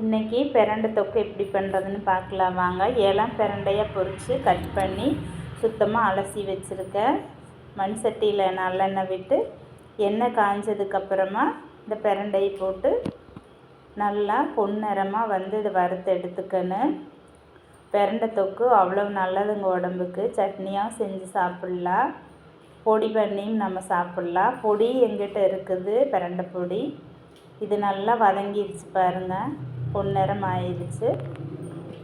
இன்றைக்கி பிரண்டை தொக்கு எப்படி பண்ணுறதுன்னு பார்க்கலாம் வாங்க. ஏலாம் பிரண்டையாக பொரித்து கட் பண்ணி சுத்தமாக அலசி வச்சுருக்கேன். மண் சட்டியில் நல்லெண்ணெய் விட்டு எண்ணெய் காஞ்சதுக்கப்புறமா இந்த பிரண்டையை போட்டு நல்லா பொன்னிறமாக இதை வறுத்து எடுத்துக்கணும். பிரண்டை தொக்கு அவ்வளோ நல்லதுங்க உடம்புக்கு. சட்னியாக செஞ்சு சாப்பிட்லாம், பொடி பண்ணியும் நம்ம சாப்பிட்லாம். பொடி எங்கிட்ட இருக்குது பிரண்டை பொடி. இது நல்லா வதங்கிடுச்சு பாருங்கள், பொன்னிறம் ஆயிடுச்சு.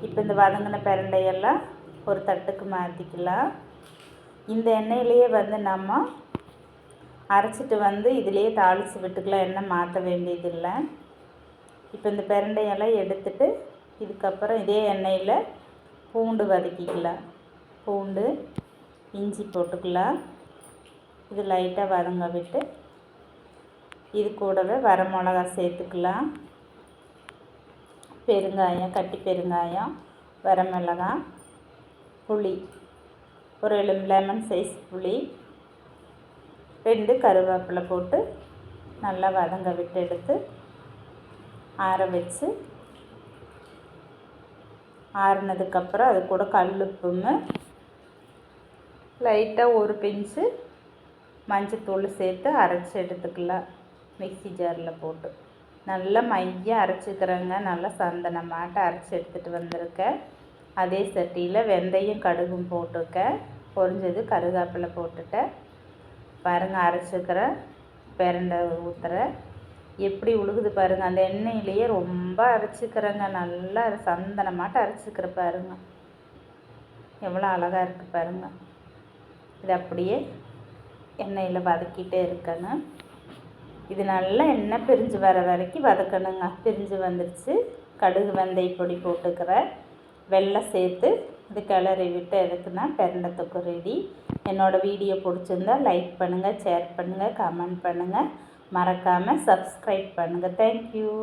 இப்போ இந்த வதங்கின பிரண்டையெல்லாம் ஒரு தட்டுக்கு மாற்றிக்கலாம். இந்த எண்ணெயிலேயே நம்ம அரைச்சிட்டு இதிலேயே தாளித்து விட்டுக்கலாம், எண்ணெய் மாற்ற வேண்டியதில்லை. இப்போ இந்த பிரண்டையெல்லாம் எடுத்துட்டு இதுக்கப்புறம் இதே எண்ணெயில் பூண்டு வதக்கிக்கலாம். பூண்டு இஞ்சி போட்டுக்கலாம். இது லைட்டாக வதங்க விட்டு இது கூடவே வரமிளகா சேர்த்துக்கலாம். பெருங்காயம், கட்டி பெருங்காயம், வரமிளகாய், புளி, ஒரு லெமன் சைஸ் புளி, 2 கருவேப்பிலை போட்டு நல்லா வதங்க விட்டு எடுத்து ஆற வச்சு, ஆறுனதுக்கப்புறம் அது கூட கல்லுப்பும் லைட்டாக ஒரு பிஞ்சு மஞ்சத்தூள் சேர்த்து அரைச்சி எடுத்துக்கலாம். மிக்ஸி ஜாரில் போட்டு நல்லா மையாக அரைச்சிக்கிறேங்க. நல்லா சந்தனமாட்ட அரைச்சி எடுத்துகிட்டு வந்திருக்கேன். அதே சட்டியில் வெந்தயம் கடுகும் போட்டிருக்கேன். பொரிஞ்சது கருவேப்பிலை போட்டுட்டேன். பாருங்கள், அரைச்சிக்கிறேன். பிரண்டை ஊற்றுறேன். எப்படி உழுகுது பாருங்கள். அந்த எண்ணெயிலேயே ரொம்ப அரைச்சிக்கிறேங்க. நல்லா சந்தனமாட்ட அரைச்சிக்கிற பாருங்கள், எவ்வளோ அழகாக இருக்குது பாருங்கள். இது அப்படியே எண்ணெயில் வதக்கிட்டே இருக்கணும். இது நல்லா எண்ணெய் பிரிஞ்சு வர வரைக்கும் வதக்கணுங்க. பிரிஞ்சு வந்துடுச்சு. கடுகு வெந்தய பொடி போட்டுக்கிறேன். வெல்லம் சேர்த்து இது கிளறி விட்டு எடுத்துனா பிரண்டை தொக்கு ரெடி. என்னோடய வீடியோ பிடிச்சிருந்தா லைக் பண்ணுங்கள், ஷேர் பண்ணுங்கள், கமெண்ட் பண்ணுங்கள், மறக்காமல் சப்ஸ்கிரைப் பண்ணுங்கள். தேங்க்யூ.